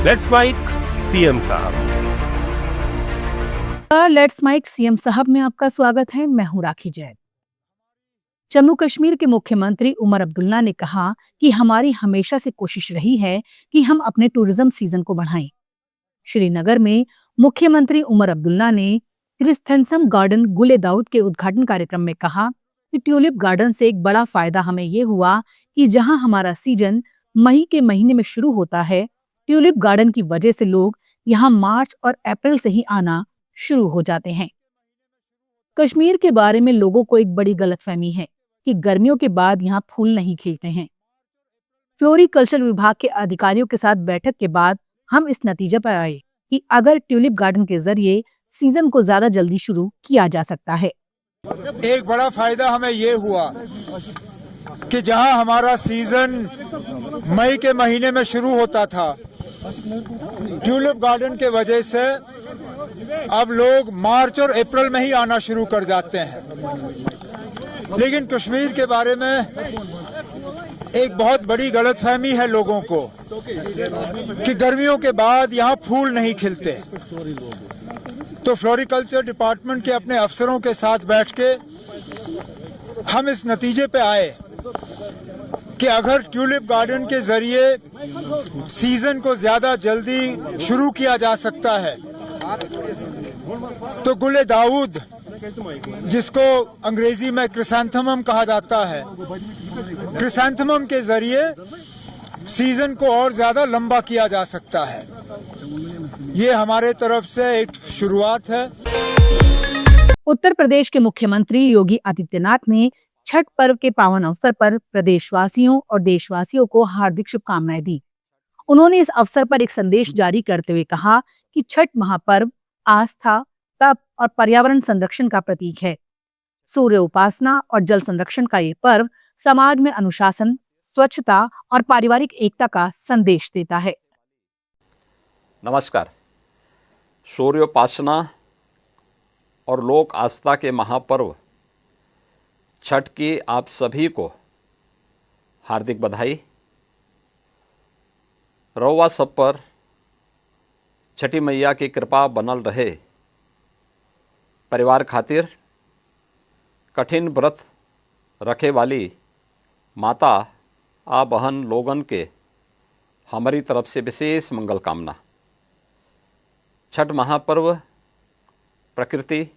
Let's mic CM साहब। Let's mic CM साहब में आपका स्वागत है। मैं हूं राखी जैन। जम्मू कश्मीर के मुख्यमंत्री उमर अब्दुल्ला ने कहा कि हमारी हमेशा से कोशिश रही है कि हम अपने टूरिज्म सीजन को बढ़ाएं। श्रीनगर में मुख्यमंत्री उमर अब्दुल्ला ने क्रिस्थैंथम गार्डन गुले दाऊद के उद्घाटन कार्यक्रम में कहा कि ट्यूलिप गार्डन से एक बड़ा फायदा हमें ये हुआ कि जहां हमारा सीजन मई के महीने में शुरू होता है, ट्यूलिप गार्डन की वजह से लोग यहाँ मार्च और अप्रैल से ही आना शुरू हो जाते हैं। कश्मीर के बारे में लोगों को एक बड़ी गलतफहमी है कि गर्मियों के बाद यहाँ फूल नहीं खिलते हैं। फ्लोरिकल्चर विभाग के अधिकारियों के साथ बैठक के बाद हम इस नतीजे पर आए कि अगर ट्यूलिप गार्डन के जरिए सीजन को ज्यादा जल्दी शुरू किया जा सकता है। एक बड़ा फायदा हमें ये हुआ कि जहां हमारा सीजन मई के महीने में शुरू होता था, ट्यूलिप गार्डन के वजह से अब लोग मार्च और अप्रैल में ही आना शुरू कर जाते हैं। लेकिन कश्मीर के बारे में एक बहुत बड़ी गलतफहमी है लोगों को कि गर्मियों के बाद यहाँ फूल नहीं खिलते। तो फ्लोरिकल्चर डिपार्टमेंट के अपने अफसरों के साथ बैठ के हम इस नतीजे पे आए कि अगर ट्यूलिप गार्डन के जरिए सीजन को ज्यादा जल्दी शुरू किया जा सकता है तो गुले दाऊद, जिसको अंग्रेजी में क्रिसैंथेमम कहा जाता है, क्रिसैंथेमम के जरिए सीजन को और ज्यादा लंबा किया जा सकता है। ये हमारे तरफ से एक शुरुआत है। उत्तर प्रदेश के मुख्यमंत्री योगी आदित्यनाथ ने छठ पर्व के पावन अवसर पर प्रदेशवासियों और देशवासियों को हार्दिक शुभकामनाएं दी। उन्होंने इस अवसर पर एक संदेश जारी करते हुए कहा कि छठ महापर्व आस्था, तप और पर्यावरण संरक्षण का प्रतीक है। सूर्य उपासना और जल संरक्षण का ये पर्व समाज में अनुशासन, स्वच्छता और पारिवारिक एकता का संदेश देता है। नमस्कार। सूर्योपासना और लोक आस्था के महापर्व छठ की आप सभी को हार्दिक बधाई। रउआ सब पर छठी मैया की कृपा बनल रहे। परिवार खातिर कठिन व्रत रखे वाली माता आ बहन लोगन के हमारी तरफ से विशेष मंगल कामना। छठ महापर्व प्रकृति,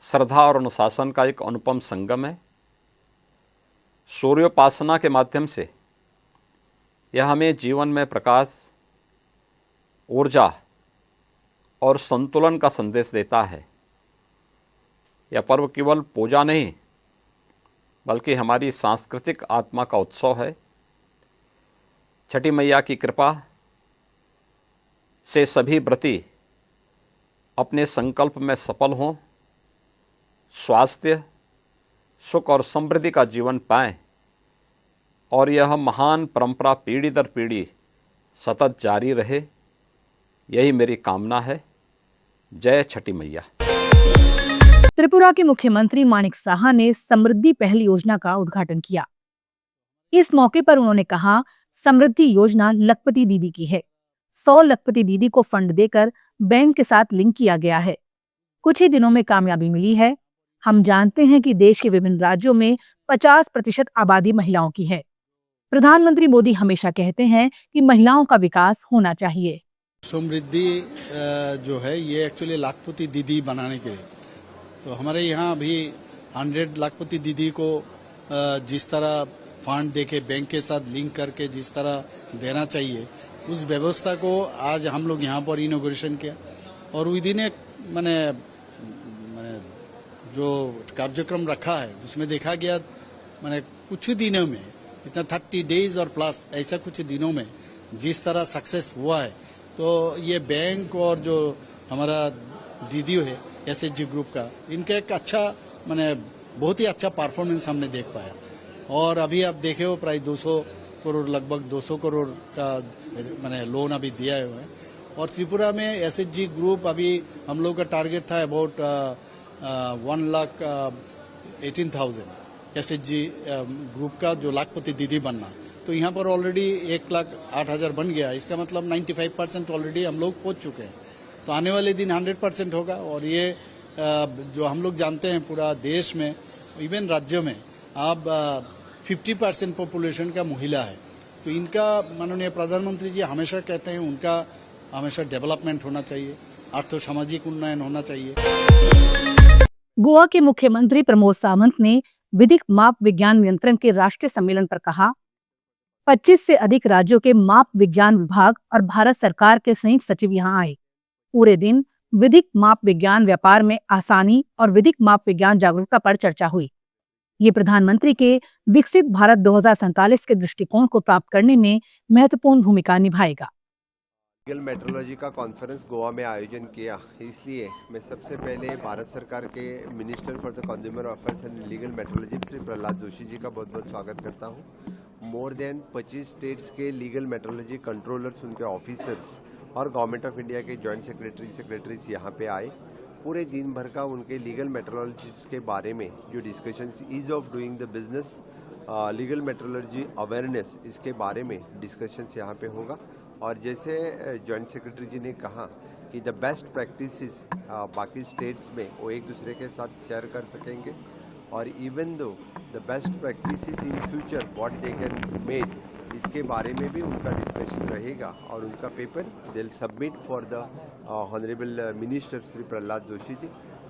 श्रद्धा और अनुशासन का एक अनुपम संगम है। सूर्योपासना के माध्यम से यह हमें जीवन में प्रकाश, ऊर्जा और संतुलन का संदेश देता है। यह पर्व केवल पूजा नहीं बल्कि हमारी सांस्कृतिक आत्मा का उत्सव है। छठी मैया की कृपा से सभी व्रती अपने संकल्प में सफल हों, स्वास्थ्य, सुख और समृद्धि का जीवन पाएं और यह महान परंपरा पीढ़ी दर पीढ़ी सतत जारी रहे, यही मेरी कामना है। जय छठी मैया। त्रिपुरा के मुख्यमंत्री माणिक साहा ने समृद्धि पहल योजना का उद्घाटन किया। इस मौके पर उन्होंने कहा, समृद्धि योजना लखपति दीदी की है। 100 लखपति दीदी को फंड देकर बैंक के साथ लिंक किया गया है। कुछ ही दिनों में कामयाबी मिली है। हम जानते हैं कि देश के विभिन्न राज्यों में 50% आबादी महिलाओं की है। प्रधानमंत्री मोदी हमेशा कहते हैं कि महिलाओं का विकास होना चाहिए। समृद्धि जो है ये एक्चुअली लाखपति दीदी बनाने के, तो हमारे यहाँ अभी 100 लाखपति दीदी को जिस तरह फंड देके बैंक के साथ लिंक करके जिस तरह देना चाहिए, उस व्यवस्था को आज हम लोग यहाँ पर इनॉग्रेशन किया और विदिन एक मैंने जो कार्यक्रम रखा है उसमें देखा गया मैंने कुछ दिनों में इतना 30 डेज और प्लस ऐसा कुछ दिनों में जिस तरह सक्सेस हुआ है, तो ये बैंक और जो हमारा दीदी है एसएचजी ग्रुप का, इनका एक अच्छा मैंने बहुत ही अच्छा परफॉर्मेंस हमने देख पाया। और अभी आप देखे हो प्राय 200 करोड़ लगभग 200 करोड़ का मैंने लोन अभी दिया हुआ है। और त्रिपुरा में एसएचजी ग्रुप अभी हम लोग का टारगेट था अबाउट 1,18,000 एसएचजी ग्रुप का जो लाखपति दीदी बनना, तो यहाँ पर ऑलरेडी 1,08,000 बन गया। इसका मतलब 95% ऑलरेडी हम लोग पहुंच चुके हैं। तो आने वाले दिन 100% होगा। और ये जो हम लोग जानते हैं पूरा देश में, इवन राज्य में अब 50% पॉपुलेशन का महिला है। तो इनका माननीय प्रधानमंत्री जी हमेशा कहते हैं उनका हमेशा डेवलपमेंट होना चाहिए, आर्थिक सामाजिक उन्नयन होना चाहिए। गोवा के मुख्यमंत्री प्रमोद सावंत ने विधिक माप विज्ञान नियंत्रण के राष्ट्रीय सम्मेलन पर कहा, 25 से अधिक राज्यों के माप विज्ञान विभाग और भारत सरकार के संयुक्त सचिव यहाँ आए। पूरे दिन विधिक माप विज्ञान व्यापार में आसानी और विधिक माप विज्ञान जागरूकता पर चर्चा हुई। ये प्रधानमंत्री के विकसित भारत 2047 के दृष्टिकोण को प्राप्त करने में महत्वपूर्ण भूमिका निभाएगा। लीगल मेट्रोलॉजी का कॉन्फ्रेंस गोवा में आयोजन किया, इसलिए मैं सबसे पहले भारत सरकार के minister for the consumer affairs and legal metrology Shri Prahlad Joshi ji का बहुत बहुत स्वागत करता हूँ। मोर देन 25 स्टेट्स के लीगल मेट्रोलॉजी कंट्रोलर्स, उनके ऑफिसर्स और गवर्नमेंट ऑफ इंडिया के जॉइंट सेक्रेटरीज यहाँ पे आए। पूरे दिन भर का उनके लीगल मेट्रोलॉजिस्ट के बारे में जो discussions, ease of doing the business, legal metrology awareness, इसके बारे में डिस्कशंस यहाँ पे होगा। और जैसे जॉइंट सेक्रेटरी जी ने कहा कि द बेस्ट प्रैक्टिसेस बाकी स्टेट्स में वो एक दूसरे के साथ शेयर कर सकेंगे। और even though the best practices in future what they can made, इसके बारे में भी उनका डिस्कशन रहेगा। और उनका paper they will submit for the honourable minister Shri Prahlad Joshi ji.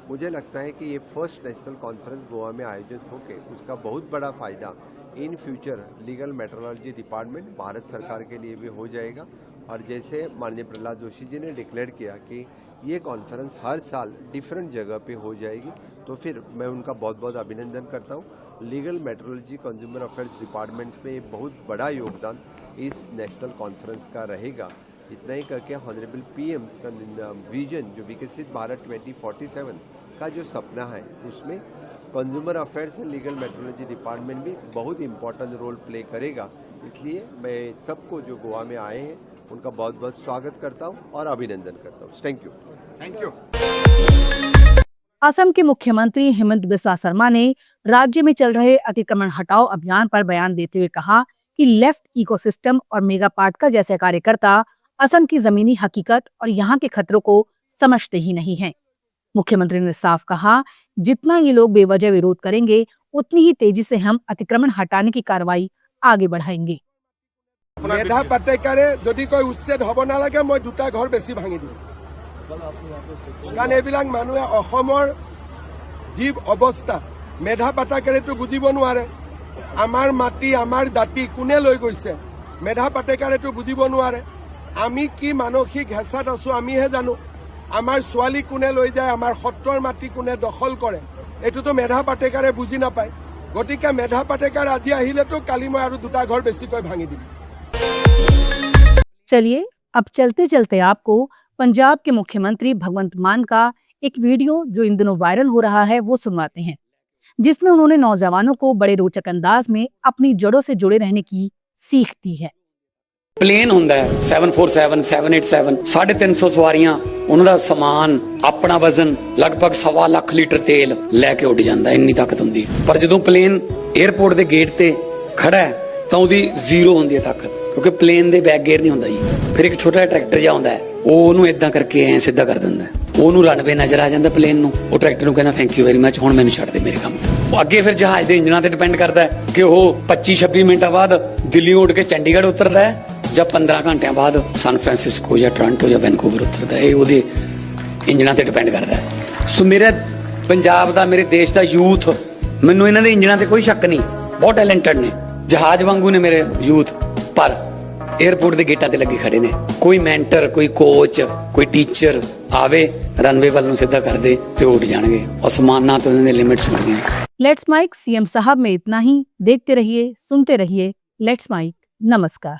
मुझे लगता है कि ये फर्स्ट नेशनल कॉन्फ्रेंस गोवा में आयोजित होकर उसका बहुत बड़ा फ़ायदा in future legal metrology department Bharat सरकार के लिए भी हो जाएगा। और जैसे माननीय प्रहलाद जोशी जी ने डिक्लेयर किया कि ये कॉन्फ्रेंस हर साल डिफरेंट जगह पे हो जाएगी, तो फिर मैं उनका बहुत बहुत अभिनंदन करता हूँ। Legal metrology consumer affairs department में बहुत बड़ा योगदान इस नेशनल कॉन्फ्रेंस का रहेगा। इतना ही करके ऑनरेबल पीएम्स का विजन जो विकसित भारत 2047 का जो सपना है, उसमें consumer affairs and legal metrology department भी बहुत इंपॉर्टेंट रोल प्ले करेगा। इसलिए मैं सबको जो गोवा में आए हैं उनका बहुत बहुत स्वागत करता हूं और अभिनंदन करता हूं। Thank you. असम के मुख्यमंत्री हेमंत बिस्वा शर्मा ने राज्य में चल रहे अतिक्रमण हटाओ अभियान पर बयान देते हुए कहा कि लेफ्ट इकोसिस्टम और मेगा पाटका जैसे कार्यकर्ता असम की जमीनी हकीकत और यहाँ के खतरों को समझते ही नहीं हैं। मुख्यमंत्री ने साफ कहा, जितना ये लोग बेवजह विरोध करेंगे उतनी ही तेजी से हम अतिक्रमण हटाने की कार्रवाई आगे बढ़ाएंगे। मेधा पाटेकारे যদি কয় উচ্ছেদ হ'ব নালাগে, মই দুটা ঘৰ বেছি ভাঙি দিম। কাৰণ এইবিলাক মানুহে অসমৰ যি অৱস্থা, মেধা পাটেকাৰেতো বুজিব নোৱাৰে। আমাৰ মাটি আমাৰ জাতি কোনে লৈ গৈছে, মেধা পাটেকাৰেতো বুজিব নোৱাৰে। আমি কি মানসিক হেঁচাত আছো আমিহে জানো। আমাৰ ছোৱালী কোনে লৈ যায়, আমাৰ সত্ৰৰ মাটি কোনে দখল কৰে, এইটোতো মেধা পাটেকাৰে বুজি নাপায়। গতিকে মেধা পাটেকাৰ আজি আহিলেতো কালি মই আৰু দুটা ঘৰ বেছিকৈ ভাঙি দিম। चलिए अब चलते चलते आपको पंजाब के मुख्यमंत्री भगवंत मान का एक वीडियो जो इन दिनों वायरल हो रहा है वो सुनवाते हैं, जिसमें उन्होंने नौजवानों को बड़े रोचक अंदाज में अपनी जड़ों से जुड़े रहने की सीख दी है। प्लेन ਹੁੰਦਾ ਹੈ 747 787 350 ਸਵਾਰੀਆਂ, ਉਹਨਾਂ ਦਾ ਸਮਾਨ, ਆਪਣਾ ਵਜ਼ਨ ਲਗਭਗ 1.25 ਲੱਖ ਲੀਟਰ ਤੇਲ ਲੈ ਕੇ ਉੱਡ ਜਾਂਦਾ, ਇੰਨੀ ਤਾਕਤ ਹੁੰਦੀ ਹੈ। ਪਰ ਜਦੋਂ ਪਲੇਨ 에ਅਰਪੋਰਟ ਦੇ ਗੇਟ ਤੇ ਖੜਾ ਹੈ ਤਾਂ ਉਹਦੀ ਜ਼ੀਰੋ ਹੁੰਦੀ ਹੈ ਤਾਕਤ, ਕਿਉਂਕਿ ਪਲੇਨ ਦੇ ਬੈਕ ਗੇਅਰ ਨਹੀਂ ਹੁੰਦਾ ਜੀ। ਫਿਰ ਇੱਕ ਛੋਟਾ ਜਿਹਾ ਟਰੈਕਟਰ ਜਿਹਾ ਹੁੰਦਾ ਹੈ, ਉਹ ਉਹਨੂੰ ਇਦਾਂ ਕਰਕੇ ਐ ਸਿੱਧਾ ਕਰ ਦਿੰਦਾ, ਉਹਨੂੰ ਰਨਵੇ ਨਜ਼ਰ ਆ ਜਾਂਦਾ ਪਲੇਨ ਨੂੰ। ਉਹ ਟਰੈਕਟਰ ਨੂੰ ਕਹਿੰਦਾ ਥੈਂਕ ਯੂ ਵੈਰੀ ਮੱਚ, ਹੁਣ ਮੈਨੂੰ ਛੱਡ ਦੇ ਮੇਰੇ ਕੰਮ ਤੇ। ਉਹ ਅੱਗੇ ਫਿਰ ਜਹਾਜ਼ ਦੇ ਇੰਜਨਾਂ ਤੇ ਡਿਪੈਂਡ ਕਰਦਾ ਹੈ ਕਿ ਉਹ 25-26 ਮਿੰਟਾਂ ਬਾਅਦ ਦਿੱਲੀ ਉੱਡ ਕੇ ਚੰਡੀਗੜ੍ਹ ਉਤਰਦਾ ਹੈ ਜਾਂ 15 ਘੰਟਿਆਂ ਬਾਅਦ ਸਨ ਫਰਾਂਸਿਸਕੋ ਜਾਂ ਟੋਰਾਂਟੋ ਜਾਂ ਵੈਨਕੂਵਰ ਉਤਰਦਾ ਹੈ। ਇਹ ਉਹਦੇ ਇੰਜਨਾਂ ਤੇ ਡਿਪੈਂਡ ਕਰਦਾ ਹੈ। ਸੋ ਮੇਰੇ ਪੰਜਾਬ ਦਾ, ਮੇਰੇ ਦੇਸ਼ ਦਾ ਯੂਥ, ਮੈਨੂੰ ਇਹਨਾਂ ਦੇ ਇੰਜਨਾਂ ਤੇ ਕੋਈ ਸ਼ੱਕ ਨਹੀਂ, ਬਹੁਤ ਟੈਲੈਂਟਡ ਨੇ, ਜਹਾਜ਼ ਵਾਂਗੂ ਨੇ ਮੇਰੇ ਯੂਥ। ਪਰ 에ਅਰਪੋਰਟ ਦੇ ਗੇਟਾਂ ਤੇ ਲੱਗੇ ਖੜੇ ਨੇ, ਕੋਈ ਮੈਂਟਰ, ਕੋਈ ਕੋਚ, ਕੋਈ ਟੀਚਰ ਆਵੇ, रनवे वाल सीधा कर दे तो उठ जाएंगे। आसमाना तो उन्होंने लिमिट्स होंगी। लेट्स माइक सीएम साहब में इतना ही। देखते रहिए, सुनते रहिए लेट्स माइक। नमस्कार।